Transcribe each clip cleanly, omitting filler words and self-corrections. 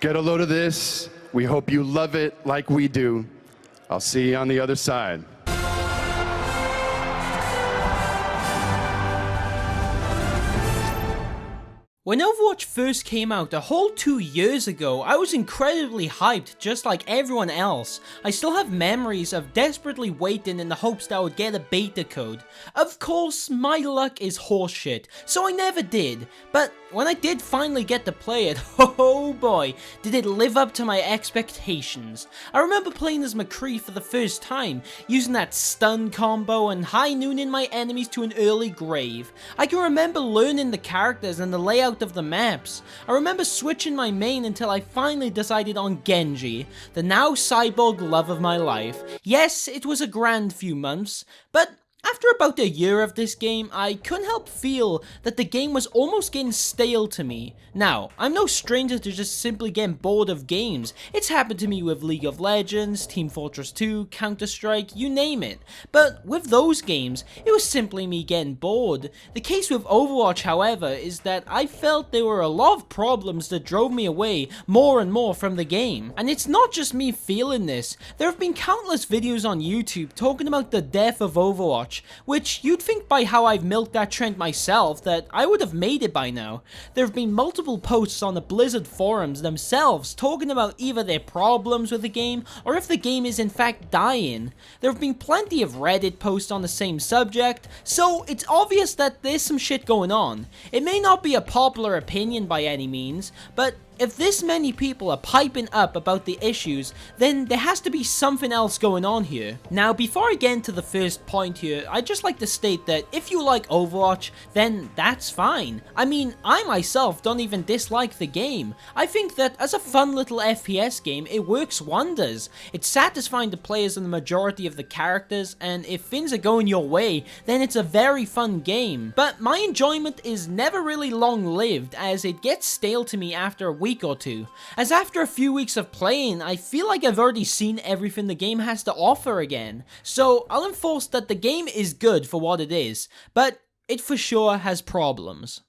Get a load of this. We hope you love it like we do. I'll see you on the other side. When Overwatch first came out a whole 2 years ago, I was incredibly hyped just like everyone else. I still have memories of desperately waiting in the hopes that I would get a beta code. Of course, my luck is horseshit, so I never did, but when I did finally get to play it, oh boy, did it live up to my expectations. I remember playing as McCree for the first time, using that stun combo and high nooning my enemies to an early grave. I can remember learning the characters and the layout of the maps. I remember switching my main until I finally decided on Genji, the now cyborg love of my life. Yes, it was a grand few months, but after about a year of this game, I couldn't help feel that the game was almost getting stale to me. Now, I'm no stranger to just simply getting bored of games. It's happened to me with League of Legends, Team Fortress 2, Counter-Strike, you name it. But with those games, it was simply me getting bored. The case with Overwatch, however, is that I felt there were a lot of problems that drove me away more and more from the game. And it's not just me feeling this. There have been countless videos on YouTube talking about the death of Overwatch, which you'd think by how I've milked that trend myself that I would have made it by now. There have been multiple posts on the Blizzard forums themselves talking about either their problems with the game or if the game is in fact dying. There have been plenty of Reddit posts on the same subject, so it's obvious that there's some shit going on. It may not be a popular opinion by any means, but if this many people are piping up about the issues, then there has to be something else going on here. Now, before I get into the first point here, I'd just like to state that if you like Overwatch, then that's fine. I mean, I myself don't even dislike the game. I think that as a fun little FPS game, it works wonders. It's satisfying to play as the majority of the characters, and if things are going your way, then it's a very fun game. But my enjoyment is never really long-lived, as it gets stale to me after a week or two, as after a few weeks of playing, I feel like I've already seen everything the game has to offer again. So I'll enforce that the game is good for what it is, but it for sure has problems.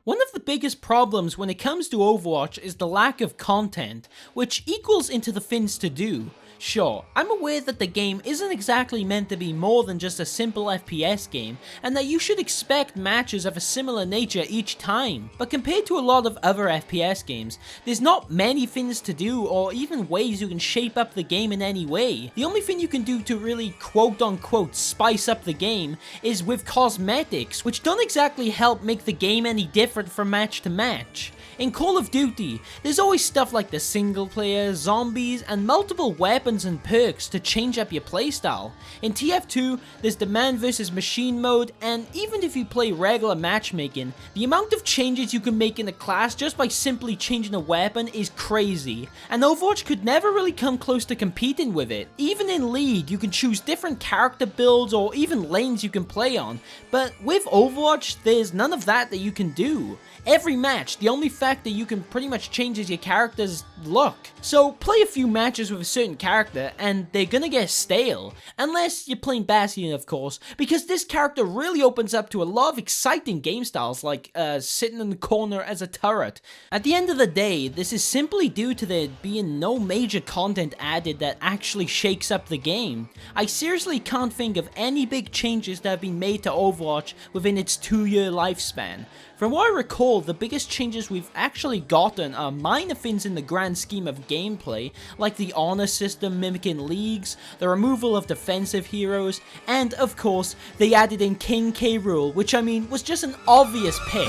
One of the biggest problems when it comes to Overwatch is the lack of content, which equals into the things to do. Sure, I'm aware that the game isn't exactly meant to be more than just a simple FPS game, and that you should expect matches of a similar nature each time, but compared to a lot of other FPS games, there's not many things to do or even ways you can shape up the game in any way. The only thing you can do to really quote-unquote spice up the game is with cosmetics, which don't exactly help make the game any different from match to match. In Call of Duty, there's always stuff like the single player, zombies, and multiple weapons and perks to change up your playstyle. In TF2, there's the man vs machine mode, and even if you play regular matchmaking, the amount of changes you can make in a class just by simply changing a weapon is crazy, and Overwatch could never really come close to competing with it. Even in League, you can choose different character builds or even lanes you can play on, but with Overwatch, there's none of that you can do. Every match, the only factor you can pretty much change is your character's look. So play a few matches with a certain character and they're gonna get stale. Unless you're playing Bastion, of course, because this character really opens up to a lot of exciting game styles like sitting in the corner as a turret. At the end of the day, this is simply due to there being no major content added that actually shakes up the game. I seriously can't think of any big changes that have been made to Overwatch within its 2-year lifespan. From what I recall, the biggest changes we've actually gotten are minor things in the grand scheme of gameplay, like the honor system mimicking League's, the removal of defensive heroes, and of course, they added in King K. Rool, which I mean was just an obvious pick.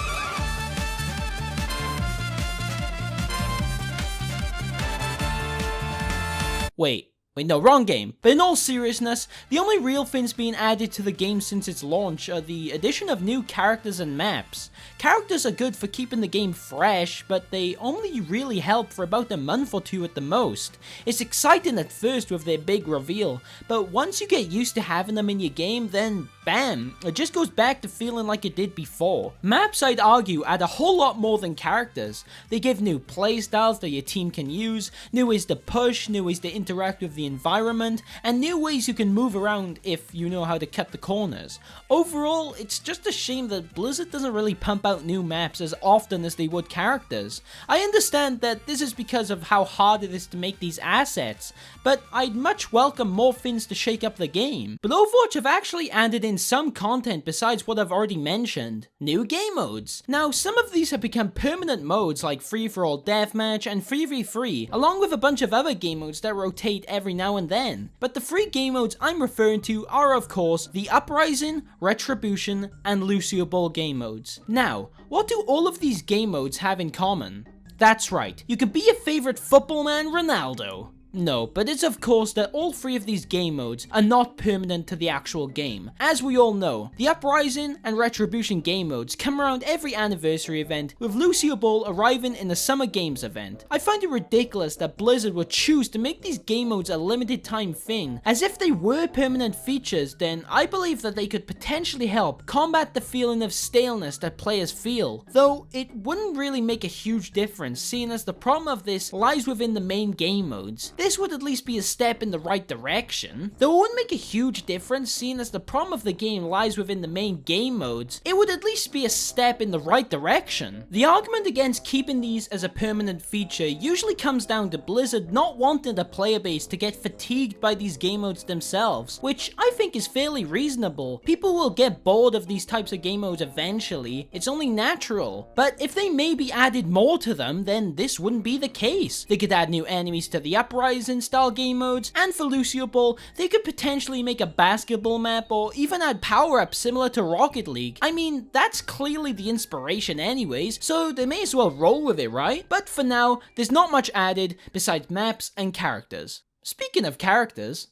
Wait, no, wrong game. But in all seriousness, the only real things being added to the game since its launch are the addition of new characters and maps. Characters are good for keeping the game fresh, but they only really help for about a month or two at the most. It's exciting at first with their big reveal, but once you get used to having them in your game, then bam, it just goes back to feeling like it did before. Maps, I'd argue, add a whole lot more than characters. They give new playstyles that your team can use, new ways to push, new ways to interact with the the environment, and new ways you can move around if you know how to cut the corners. Overall, it's just a shame that Blizzard doesn't really pump out new maps as often as they would characters. I understand that this is because of how hard it is to make these assets, but I'd much welcome more things to shake up the game. But Overwatch have actually added in some content besides what I've already mentioned. New game modes. Now, some of these have become permanent modes like free-for-all deathmatch and 3v3, along with a bunch of other game modes that rotate every now and then. But the three game modes I'm referring to are of course the Uprising, Retribution, and Lucio Ball game modes. Now, what do all of these game modes have in common? That's right, you can be your favorite football man Ronaldo. No, but it's of course that all three of these game modes are not permanent to the actual game. As we all know, the Uprising and Retribution game modes come around every anniversary event, with Lucio Ball arriving in the Summer Games event. I find it ridiculous that Blizzard would choose to make these game modes a limited time thing, as if they were permanent features. Then I believe that they could potentially help combat the feeling of staleness that players feel. Though it wouldn't really make a huge difference, seeing as the problem of this lies within the main game modes. This would at least be a step in the right direction. Though it wouldn't make a huge difference, seeing as the problem of the game lies within the main game modes, it would at least be a step in the right direction. The argument against keeping these as a permanent feature usually comes down to Blizzard not wanting the player base to get fatigued by these game modes themselves, which I think is fairly reasonable. People will get bored of these types of game modes eventually, it's only natural. But if they maybe added more to them, then this wouldn't be the case. They could add new enemies to the Uprising style game modes, and for Lucio Ball, they could potentially make a basketball map or even add power-ups similar to Rocket League. I mean, that's clearly the inspiration anyways, so they may as well roll with it, right? But for now, there's not much added besides maps and characters. Speaking of characters,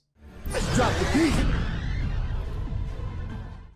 Let's drop the beat.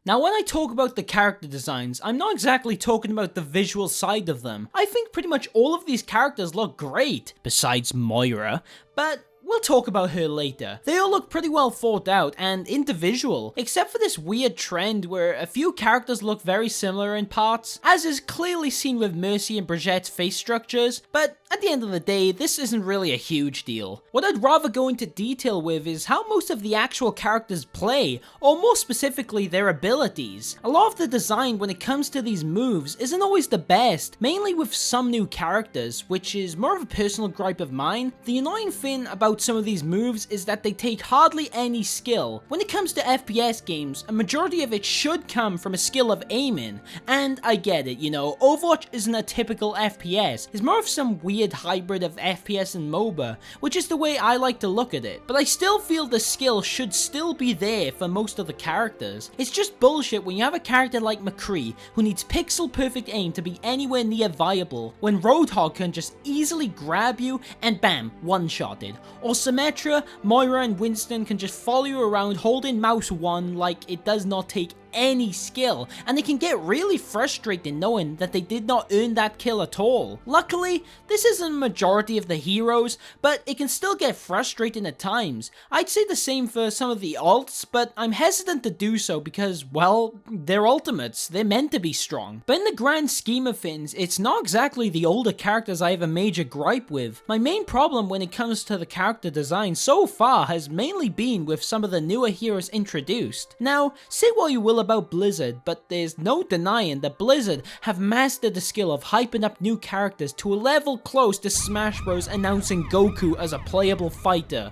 now when I talk about the character designs, I'm not exactly talking about the visual side of them. I think pretty much all of these characters look great, besides Moira, but we'll talk about her later. They all look pretty well thought out and individual, except for this weird trend where a few characters look very similar in parts, as is clearly seen with Mercy and Brigette's face structures, but at the end of the day, this isn't really a huge deal. What I'd rather go into detail with is how most of the actual characters play, or more specifically their abilities. A lot of the design when it comes to these moves isn't always the best, mainly with some new characters, which is more of a personal gripe of mine. The annoying thing about some of these moves is that they take hardly any skill. When it comes to FPS games, a majority of it should come from a skill of aiming, and I get it, you know, Overwatch isn't a typical FPS, it's more of some weird hybrid of FPS and MOBA, which is the way I like to look at it. But I still feel the skill should still be there for most of the characters. It's just bullshit when you have a character like McCree, who needs pixel perfect aim to be anywhere near viable, when Roadhog can just easily grab you and bam, one-shotted. Or Symmetra, Moira and Winston can just follow you around holding mouse 1 like it does not take any skill, and it can get really frustrating knowing that they did not earn that kill at all. Luckily, this isn't a majority of the heroes, but it can still get frustrating at times. I'd say the same for some of the ults, but I'm hesitant to do so because, well, they're ultimates, they're meant to be strong. But in the grand scheme of things, it's not exactly the older characters I have a major gripe with. My main problem when it comes to the character design so far has mainly been with some of the newer heroes introduced. Now, say what you will about Blizzard, but there's no denying that Blizzard have mastered the skill of hyping up new characters to a level close to Smash Bros announcing Goku as a playable fighter.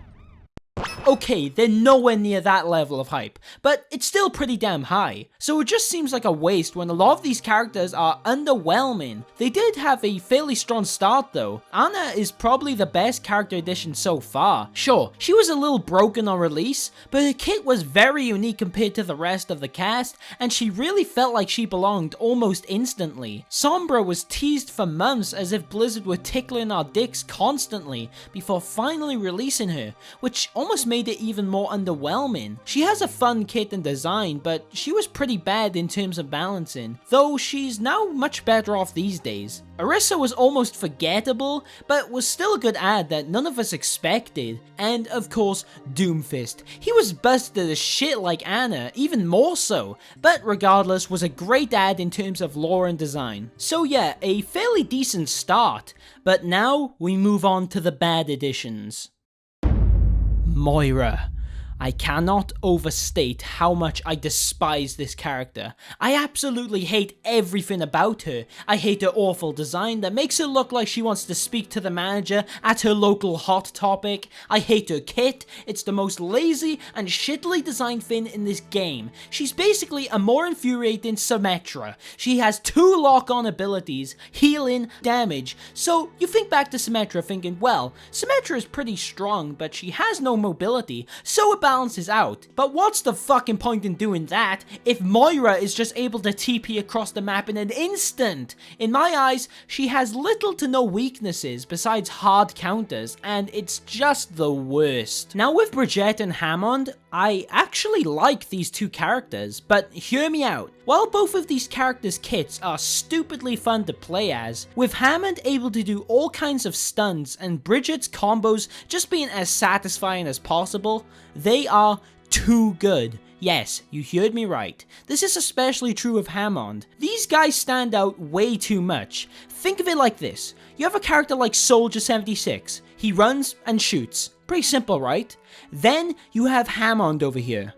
Okay, they're nowhere near that level of hype, but it's still pretty damn high. So it just seems like a waste when a lot of these characters are underwhelming. They did have a fairly strong start though. Ana is probably the best character addition so far. Sure, she was a little broken on release, but her kit was very unique compared to the rest of the cast, and she really felt like she belonged almost instantly. Sombra was teased for months as if Blizzard were tickling our dicks constantly before finally releasing her, which almost made it even more underwhelming. She has a fun kit and design, but she was pretty bad in terms of balancing, though she's now much better off these days. Orisa was almost forgettable, but was still a good ad that none of us expected. And of course, Doomfist. He was busted as shit like Ana, even more so, but regardless was a great ad in terms of lore and design. So yeah, a fairly decent start, but now we move on to the bad additions. Moira. I cannot overstate how much I despise this character. I absolutely hate everything about her. I hate her awful design that makes her look like she wants to speak to the manager at her local Hot Topic. I hate her kit. It's the most lazy and shittily designed thing in this game. She's basically a more infuriating Symmetra. She has 2 lock-on abilities, healing, damage. So you think back to Symmetra thinking, well, Symmetra is pretty strong, but she has no mobility, so it balances out. But what's the fucking point in doing that if Moira is just able to TP across the map in an instant? In my eyes, she has little to no weaknesses besides hard counters, and it's just the worst. Now with Brigitte and Hammond, I actually like these 2 characters, but hear me out. While both of these characters' kits are stupidly fun to play as, with Hammond able to do all kinds of stunts and Bridget's combos just being as satisfying as possible, they are too good. Yes, you heard me right. This is especially true of Hammond. These guys stand out way too much. Think of it like this. You have a character like Soldier 76. He runs and shoots. Pretty simple, right? Then you have Hammond over here.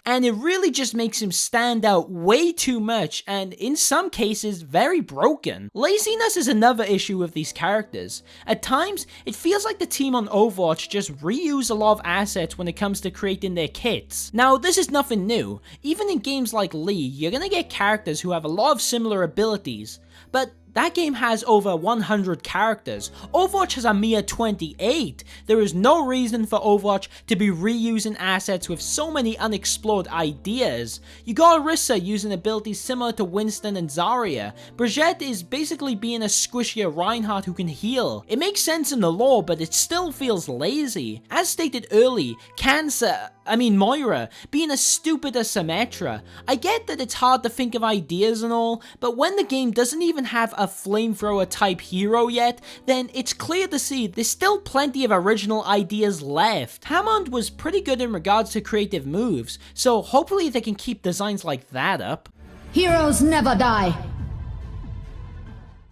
And it really just makes him stand out way too much, and in some cases, very broken. Laziness is another issue with these characters. At times, it feels like the team on Overwatch just reuse a lot of assets when it comes to creating their kits. Now, this is nothing new. Even in games like League, you're gonna get characters who have a lot of similar abilities, but that game has over 100 characters. Overwatch has a mere 28. There is no reason for Overwatch to be reusing assets with so many unexplored ideas. You got Orisa using abilities similar to Winston and Zarya. Brigitte is basically being a squishier Reinhardt who can heal. It makes sense in the lore, but it still feels lazy. As stated early, Moira being a stupider Symmetra. I get that it's hard to think of ideas and all, but when the game doesn't even have a flamethrower type hero yet, then it's clear to see there's still plenty of original ideas left. Hammond was pretty good in regards to creative moves, so hopefully they can keep designs like that up. Heroes never die.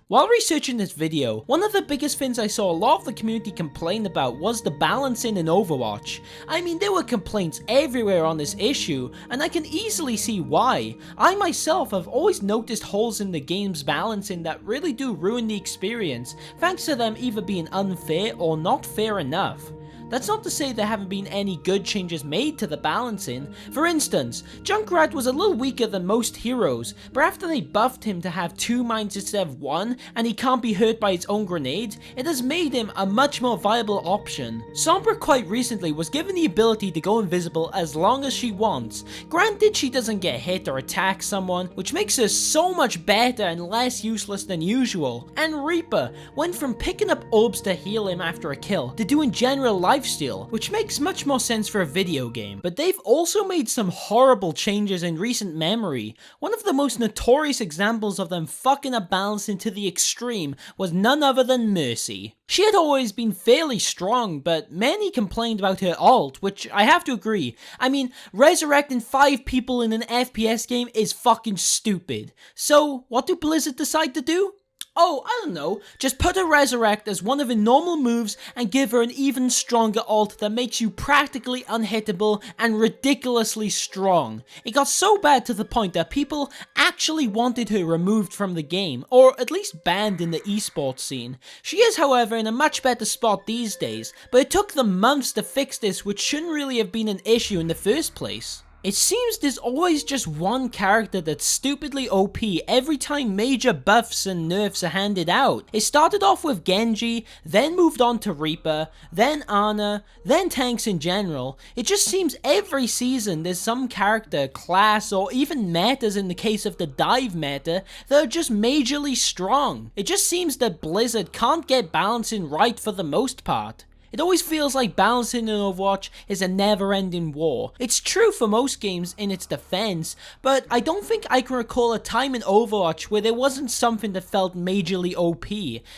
While researching this video, one of the biggest things I saw a lot of the community complain about was the balancing in Overwatch. I mean, there were complaints everywhere on this issue, and I can easily see why. I myself have always noticed holes in the game's balancing that really do ruin the experience, thanks to them either being unfair or not fair enough. That's not to say there haven't been any good changes made to the balancing. For instance, Junkrat was a little weaker than most heroes, but after they buffed him to have 2 mines instead of 1, and he can't be hurt by his own grenades, it has made him a much more viable option. Sombra quite recently was given the ability to go invisible as long as she wants. Granted, she doesn't get hit or attack someone, which makes her so much better and less useless than usual. And Reaper went from picking up orbs to heal him after a kill, to doing general lifesteal, which makes much more sense for a video game. But they've also made some horrible changes in recent memory. One of the most notorious examples of them fucking up balancing to the extreme was none other than Mercy. She had always been fairly strong, but many complained about her ult, which I have to agree. I mean, resurrecting 5 people in an FPS game is fucking stupid. So, what do Blizzard decide to do? Oh, I don't know, just put a Resurrect as one of her normal moves and give her an even stronger ult that makes you practically unhittable and ridiculously strong. It got so bad to the point that people actually wanted her removed from the game, or at least banned in the esports scene. She is, however, in a much better spot these days, but it took them months to fix this, which shouldn't really have been an issue in the first place. It seems there's always just one character that's stupidly OP every time major buffs and nerfs are handed out. It started off with Genji, then moved on to Reaper, then Ana, then tanks in general. It just seems every season there's some character, class, or even metas in the case of the dive meta that are just majorly strong. It just seems that Blizzard can't get balancing right for the most part. It always feels like balancing in Overwatch is a never-ending war. It's true for most games in its defense, but I don't think I can recall a time in Overwatch where there wasn't something that felt majorly OP.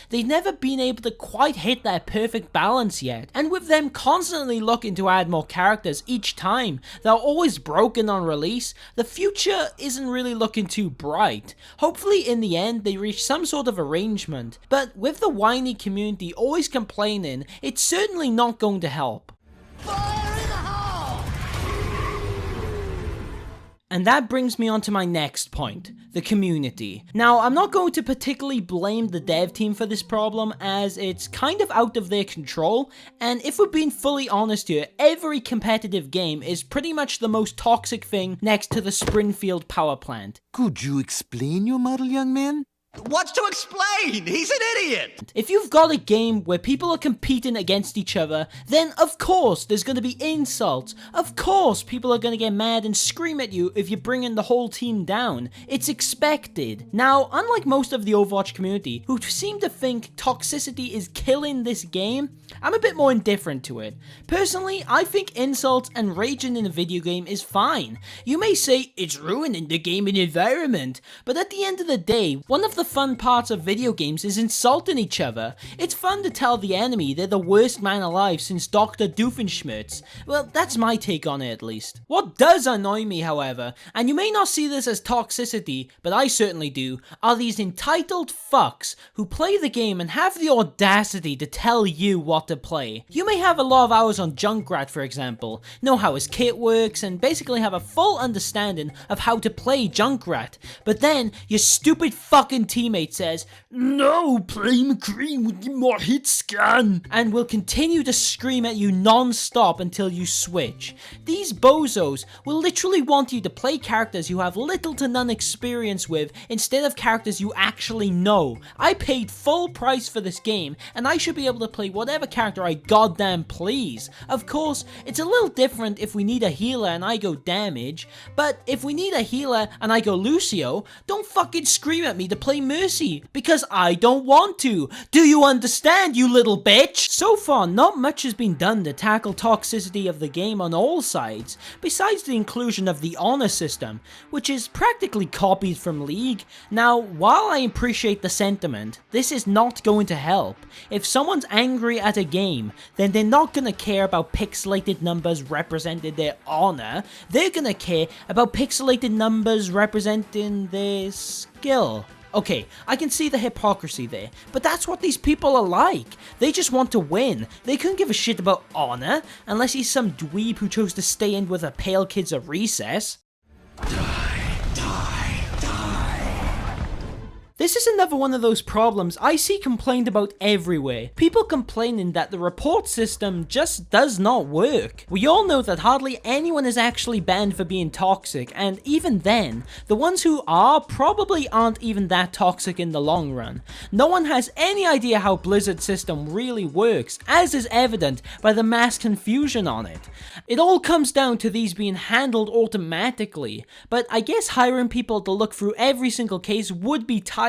They've never been able to quite hit that perfect balance yet, and with them constantly looking to add more characters each time that are always broken on release, the future isn't really looking too bright. Hopefully in the end they reach some sort of arrangement, but with the whiny community always complaining, it certainly certainly not going to help. And that brings me on to my next point, the community. Now, I'm not going to particularly blame the dev team for this problem, as it's kind of out of their control, and if we're being fully honest here, every competitive game is pretty much the most toxic thing next to the Springfield power plant. Could you explain your model, young man? What's to explain? He's an idiot! If you've got a game where people are competing against each other, then of course there's going to be insults. Of course people are going to get mad and scream at you if you're bringing the whole team down. It's expected. Now, unlike most of the Overwatch community, who seem to think Toxicity is killing this game, I'm a bit more indifferent to it. Personally, I think insults and raging in a video game is fine. You may say it's ruining the gaming environment, but at the end of the day, one of the fun parts of video games is insulting each other. It's fun to tell the enemy they're the worst man alive since Dr. Doofenshmirtz. Well, that's my take on it at least. What does annoy me, however, and you may not see this as toxicity, but I certainly do, are these entitled fucks who play the game and have the audacity to tell you what to play. You may have a lot of hours on Junkrat, for example, know how his kit works, and basically have a full understanding of how to play Junkrat, but then your stupid fucking teammate says, "No, play McCree with more hit scan," and will continue to scream at you non-stop until you switch. These bozos will literally want you to play characters you have little to none experience with instead of characters you actually know. I paid full price for this game, and I should be able to play whatever character I goddamn please. Of course, it's a little different if we need a healer and I go damage, but if we need a healer and I go Lucio, don't fucking scream at me to play Mercy, because I don't want to. Do you understand, you little bitch? So far, not much has been done to tackle toxicity of the game on all sides, besides the inclusion of the honor system, which is practically copied from League. Now, while I appreciate the sentiment, this is not going to help. If someone's angry at a game, then they're not gonna care about pixelated numbers representing their honor, they're gonna care about pixelated numbers representing their skill. Okay, I can see the hypocrisy there, but that's what these people are like. They just want to win. They couldn't give a shit about honor, unless he's some dweeb who chose to stay in with the pale kids at recess. This is another one of those problems I see complained about everywhere. People complaining that the report system just does not work. We all know that hardly anyone is actually banned for being toxic, and even then, the ones who are probably aren't even that toxic in the long run. No one has any idea how Blizzard's system really works, as is evident by the mass confusion on it. It all comes down to these being handled automatically, but I guess hiring people to look through every single case would be tiring,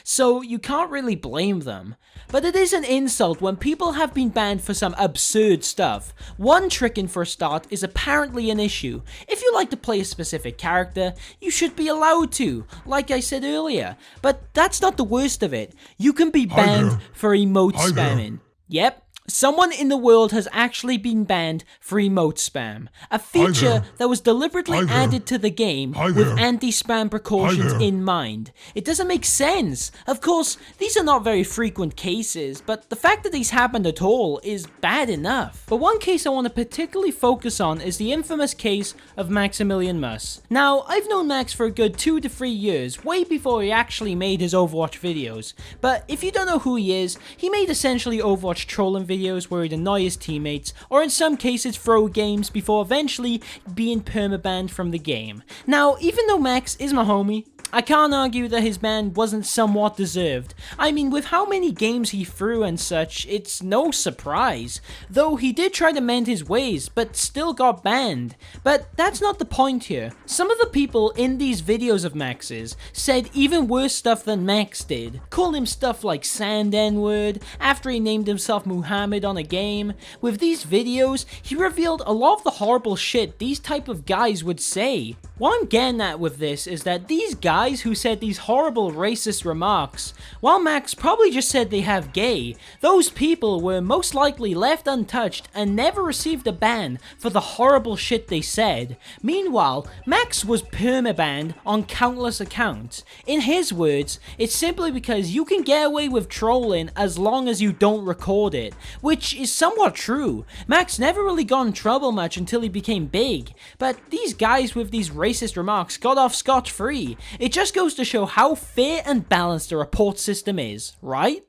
so you can't really blame them. But it is an insult when people have been banned for some absurd stuff. One tricking for a start is apparently an issue. If you like to play a specific character, you should be allowed to, like I said earlier. But that's not the worst of it. You can be banned for emote spamming. Yep. Someone in the world has actually been banned for emote spam, a feature that was deliberately added to the game with anti-spam precautions in mind. It doesn't make sense. Of course, these are not very frequent cases, but the fact that these happened at all is bad enough. But one case I want to particularly focus on is the infamous case of Maximilian Muss. Now, I've known Max for a good 2 to 3 years, way before he actually made his Overwatch videos. But if you don't know who he is, he made essentially Overwatch trolling videos where he'd annoy his teammates, or in some cases throw games before eventually being permabanned from the game. Now, even though Max is my homie, I can't argue that his ban wasn't somewhat deserved. I mean, with how many games he threw and such, it's no surprise. Though he did try to mend his ways, but still got banned. But that's not the point here. Some of the people in these videos of Max's said even worse stuff than Max did. Called him stuff like Sand N-word, after he named himself Muhammad on a game. With these videos, he revealed a lot of the horrible shit these type of guys would say. What I'm getting at with this is that these guys guys who said these horrible racist remarks, while Max probably just said they have gay, those people were most likely left untouched and never received a ban for the horrible shit they said. Meanwhile, Max was permabanned on countless accounts. In his words, it's simply because you can get away with trolling as long as you don't record it, which is somewhat true. Max never really got in trouble much until he became big, but these guys with these racist remarks got off scot-free. It just goes to show how fair and balanced the report system is, right?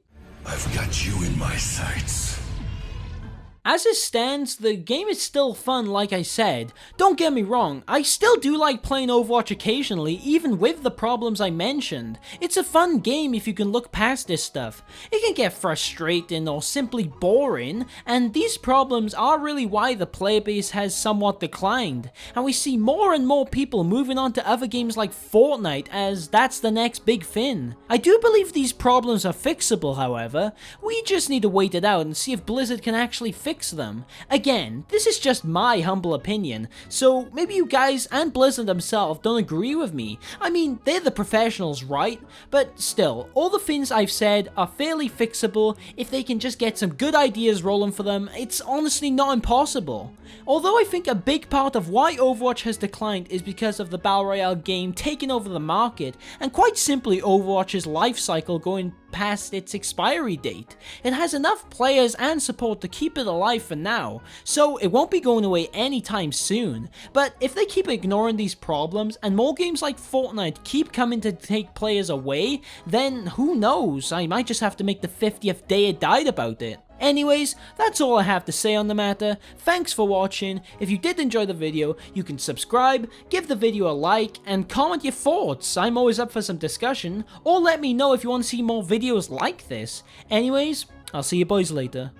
I've got you in my sights. As it stands, the game is still fun, like I said. Don't get me wrong, I still do like playing Overwatch occasionally, even with the problems I mentioned. It's a fun game if you can look past this stuff. It can get frustrating or simply boring, and these problems are really why the player base has somewhat declined, and we see more and more people moving on to other games like Fortnite, as that's the next big thing. I do believe these problems are fixable, however. We just need to wait it out and see if Blizzard can actually fix them. Again, this is just my humble opinion, so maybe you guys and Blizzard themselves don't agree with me. I mean, they're the professionals, right? But still, all the things I've said are fairly fixable. If they can just get some good ideas rolling for them, it's honestly not impossible. Although I think a big part of why Overwatch has declined is because of the Battle Royale game taking over the market, and quite simply Overwatch's life cycle going past its expiry date. It has enough players and support to keep it alive for now, so it won't be going away anytime soon. But if they keep ignoring these problems and more games like Fortnite keep coming to take players away, then who knows, I might just have to make the 50th day it died about it. Anyways, that's all I have to say on the matter. Thanks for watching. If you did enjoy the video, you can subscribe, give the video a like, and comment your thoughts. I'm always up for some discussion, or let me know if you want to see more videos like this. Anyways, I'll see you boys later.